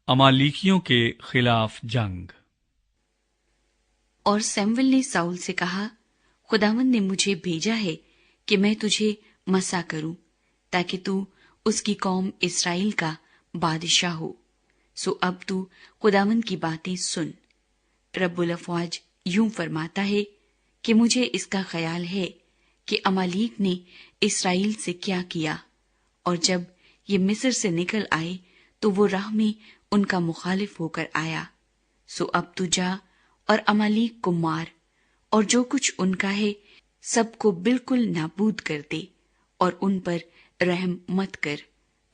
अमालेकियों के खिलाफ जंग। और सैमुएल ने साउल से कहा, खुदावंद ने मुझे भेजा है कि मैं तुझे मसा करूं, ताकि तू उसकी कौम इस्राएल का बादशाह हो। सो अब तू खुदावंद की बातें सुन। रब्बुल अफ़वाज यूं फरमाता है कि मुझे इसका ख्याल है कि अमालीक ने इस्राएल से क्या किया, और जब ये मिस्र से निकल आए तो वो राह में उनका मुखालिफ होकर आया। सो अब तू जा और अमालीक को मार, और जो कुछ उनका है सबको बिल्कुल नाबूद कर दे, और उन पर रहम मत कर,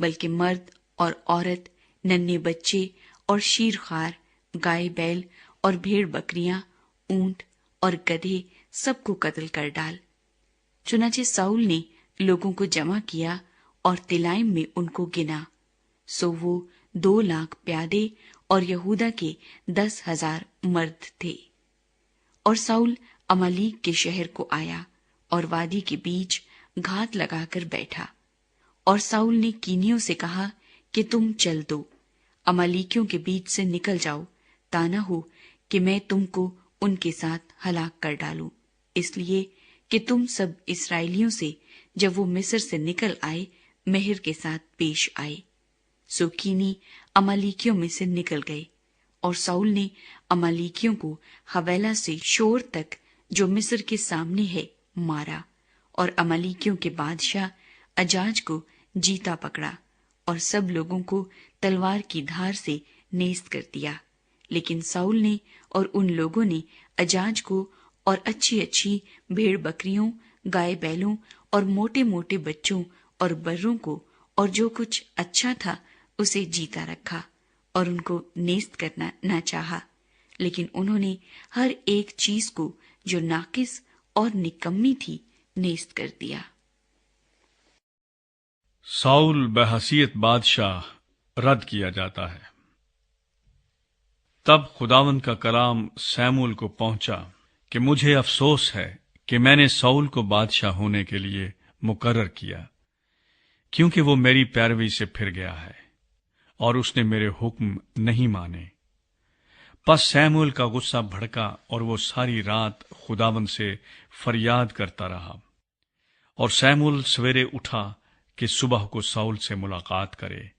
बल्कि मर्द और औरत, नन्हे बच्चे और शीरखार, गाय बैल और भेड़ बकरियां, ऊंट और गधे सबको कत्ल कर डाल। चुनाचे साउल ने लोगों को जमा किया और तिलाइम में उनको गिना। सो वो 2 लाख प्यादे और यहूदा के 10,000 मर्द थे। और साउल अमालीक के शहर को आया और वादी के बीच घात लगाकर बैठा। और साउल ने कीनियों से कहा कि तुम चल दो, अमालीकियों के बीच से निकल जाओ, ताना हो कि मैं तुमको उनके साथ हलाक कर डालूं, इसलिए कि तुम सब इस्राएलियों से जब वो मिस्र से निकल आए मेहर के साथ पेश आए। सो कीनी अमालीकियों में से निकल गए, और साउल ने अमालीकियों को हवेला से शोर तक जो मिस्र के सामने है मारा, और अमालीकियों के बादशाह अजाज को जीता पकड़ा और सब लोगों को तलवार की धार से नेस्त कर दिया। लेकिन साउल ने और उन लोगों ने अजाज को और अच्छी अच्छी भेड़ बकरियों, गाय बैलों और मोटे मोटे बच्चों और बर्रों को और जो कुछ अच्छा था उसे जीता रखा, और उनको नेस्त करना न चाहा। लेकिन उन्होंने हर एक चीज को जो नाकिस और निकम्मी थी नेस्त कर दिया। साउल बहसीयत बादशाह रद्द किया जाता है। तब खुदावंद का कलाम सैमुएल को पहुंचा कि मुझे अफसोस है कि मैंने साउल को बादशाह होने के लिए मुकर्रर किया, क्योंकि वो मेरी पैरवी से फिर गया है और उसने मेरे हुक्म नहीं माने। बस सैमुएल का गुस्सा भड़का और वो सारी रात खुदावंद से फरियाद करता रहा। और सैमुएल सवेरे उठा कि सुबह को साउल से मुलाकात करे,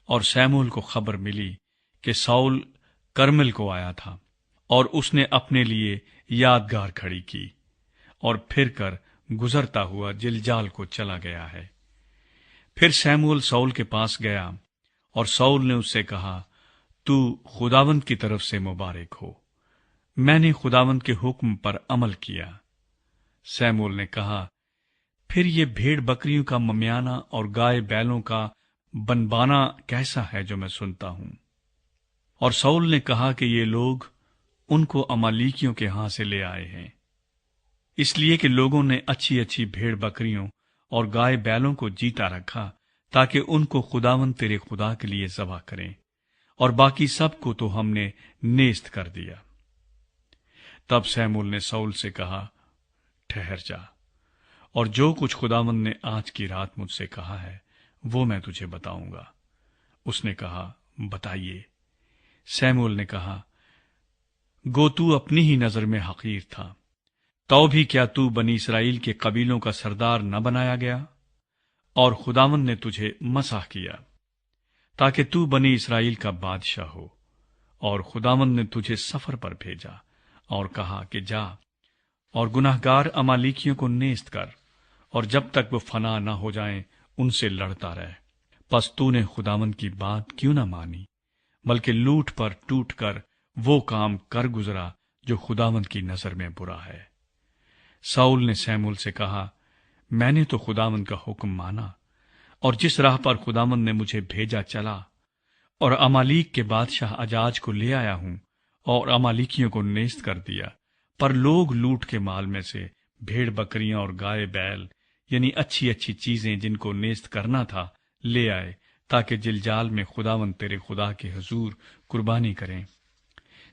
और सैमुएल को खबर मिली कि साउल करमिल को आया था, और उसने अपने लिए यादगार खड़ी की और फिर कर गुजरता हुआ जिलजाल को चला गया है। फिर सैमुएल साउल के पास गया, और साउल ने उससे कहा, तू खुदावंद की तरफ से मुबारक हो, मैंने खुदावंद के हुक्म पर अमल किया। सैमुएल ने कहा, फिर ये भेड़ बकरियों का ममियाना और गाय बैलों का बनबाना कैसा है जो मैं सुनता हूं? और साउल ने कहा कि ये लोग उनको अमालीकियों के हाथ से ले आए हैं, इसलिए कि लोगों ने अच्छी अच्छी भेड़ बकरियों और गाय बैलों को जीता रखा, ताकि उनको खुदावंद तेरे खुदा के लिए ज़बह करें, और बाकी सब को तो हमने नेस्त कर दिया। तब सैमुएल ने साउल से कहा, ठहर जा, और जो कुछ खुदावंद ने आज की रात मुझसे कहा है वो मैं तुझे बताऊंगा। उसने कहा, बताइए। सैमुएल ने कहा, गो तू अपनी ही नजर में हकीर था, तो भी क्या तू बनी इस्राएल के कबीलों का सरदार न बनाया गया? और खुदावंद ने तुझे मसाह किया ताकि तू बनी इस्राएल का बादशाह हो। और खुदावंद ने तुझे सफर पर भेजा और कहा कि जा और गुनाहगार अमालीकियों को नेस्त कर, और जब तक वो फना न हो जाएं उनसे लड़ता रहे। बस तूने खुदावंद की बात क्यों न मानी, बल्कि लूट पर टूट कर वो काम कर गुजरा जो खुदावंद की नजर में बुरा है। साउल ने सैमुएल से कहा, मैंने तो खुदावंद का हुक्म माना, और जिस राह पर खुदावंद ने मुझे भेजा चला, और अमालीक के बादशाह अजाज को ले आया हूं, और अमालीकियों को नेस्त कर दिया। पर लोग लूट के माल में से भेड़ बकरियां और गाय बैल, यानी अच्छी अच्छी चीजें जिनको नेस्त करना था, ले आए, ताकि जिलजाल में खुदावंद तेरे खुदा के हुजूर कुर्बानी करें।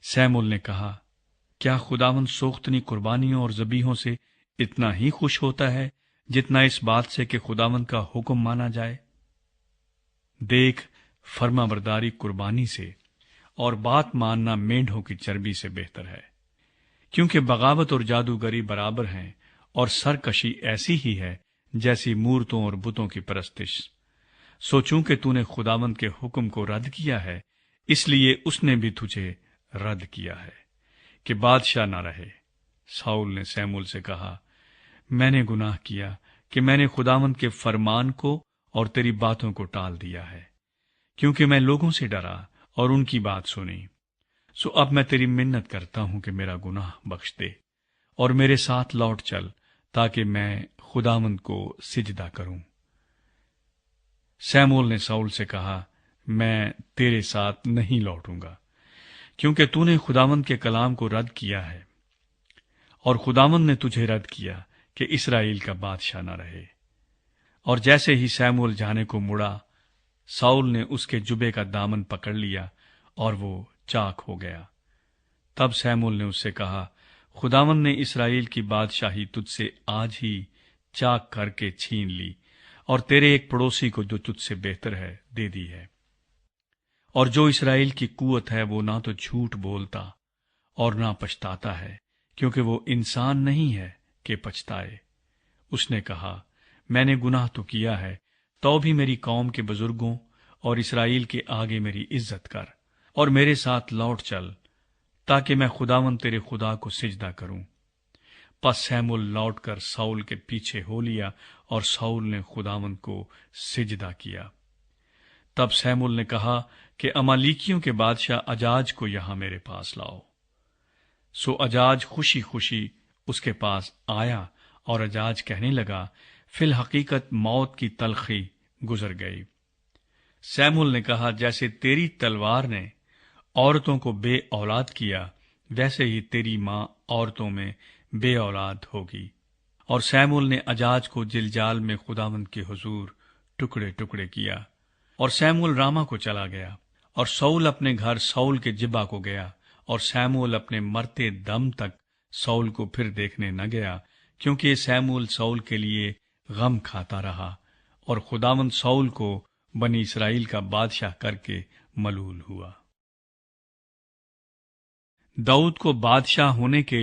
सैमुएल ने कहा, क्या खुदावंद सोख्तनी कुर्बानियों और ज़बीहों से इतना ही खुश होता है जितना इस बात से कि खुदावंद का हुक्म माना जाए? देख, فرما برداری قربانی سے اور بات ماننا مینڈھوں کی چربی سے بہتر ہے، کیونکہ بغاوت اور جادوگری برابر ہیں اور سرکشی ایسی ہی ہے جیسی مورتوں اور بتوں کی پرستش۔ سو چونکہ تو نے خداوند کے حکم کو رد کیا ہے، اس لیے اس نے بھی تجھے رد کیا ہے کہ بادشاہ نہ رہے۔ ساؤل نے سیموئیل سے کہا، میں نے گناہ کیا کہ میں نے خداوند کے فرمان کو اور تیری باتوں کو ٹال دیا ہے، کیونکہ میں لوگوں سے ڈرا اور ان کی بات سنی۔ سو اب میں تیری منت کرتا ہوں کہ میرا گناہ بخش دے اور میرے ساتھ لوٹ چل، تاکہ میں خداوند کو سجدہ کروں۔ سیموئیل نے ساؤل سے کہا، میں تیرے ساتھ نہیں لوٹوں گا، کیونکہ تو نے خداوند کے کلام کو رد کیا ہے، اور خداوند نے تجھے رد کیا کہ اسرائیل کا بادشاہ نہ رہے۔ اور جیسے ہی سیموئیل جانے کو مڑا، ساؤل نے اس کے جبے کا دامن پکڑ لیا اور وہ چاک ہو گیا۔ تب سیموئیل نے اس سے کہا، خداوند نے اسرائیل کی بادشاہی تجھ سے آج ہی چاک کر کے چھین لی، اور تیرے ایک پڑوسی کو جو تجھ سے بہتر ہے دے دی ہے۔ اور جو اسرائیل کی قوت ہے وہ نہ تو جھوٹ بولتا اور نہ پچھتاتا ہے، کیونکہ وہ انسان نہیں ہے کہ پچھتائے۔ اس نے کہا، میں نے گناہ تو کیا ہے، تو بھی میری قوم کے بزرگوں اور اسرائیل کے آگے میری عزت کر اور میرے ساتھ لوٹ چل، تاکہ میں خداوند تیرے خدا کو سجدہ کروں۔ پس سیموئیل لوٹ کر ساؤل کے پیچھے ہو لیا، اور ساؤل نے خداوند کو سجدہ کیا۔ تب سیموئیل نے کہا کہ امالیکیوں کے بادشاہ اجاج کو یہاں میرے پاس لاؤ۔ سو اجاج خوشی خوشی اس کے پاس آیا، اور اجاج کہنے لگا، فی الحقیقت موت کی تلخی گزر گئی۔ سیموئیل نے کہا، جیسے تیری تلوار نے عورتوں کو بے اولاد کیا، ویسے ہی تیری ماں عورتوں میں بے اولاد ہوگی۔ اور سیموئیل نے اجاج کو جلجال میں خداوند کے حضور ٹکڑے ٹکڑے کیا۔ اور سیموئیل راما کو چلا گیا، اور ساؤل اپنے گھر ساؤل کے جبا کو گیا، اور سیموئیل اپنے مرتے دم تک ساؤل کو پھر دیکھنے نہ گیا، کیونکہ سیموئیل ساؤل کے لیے غم کھاتا رہا، اور خداوند ساؤل کو بنی اسرائیل کا بادشاہ کر کے ملول ہوا۔ داؤد کو بادشاہ ہونے کے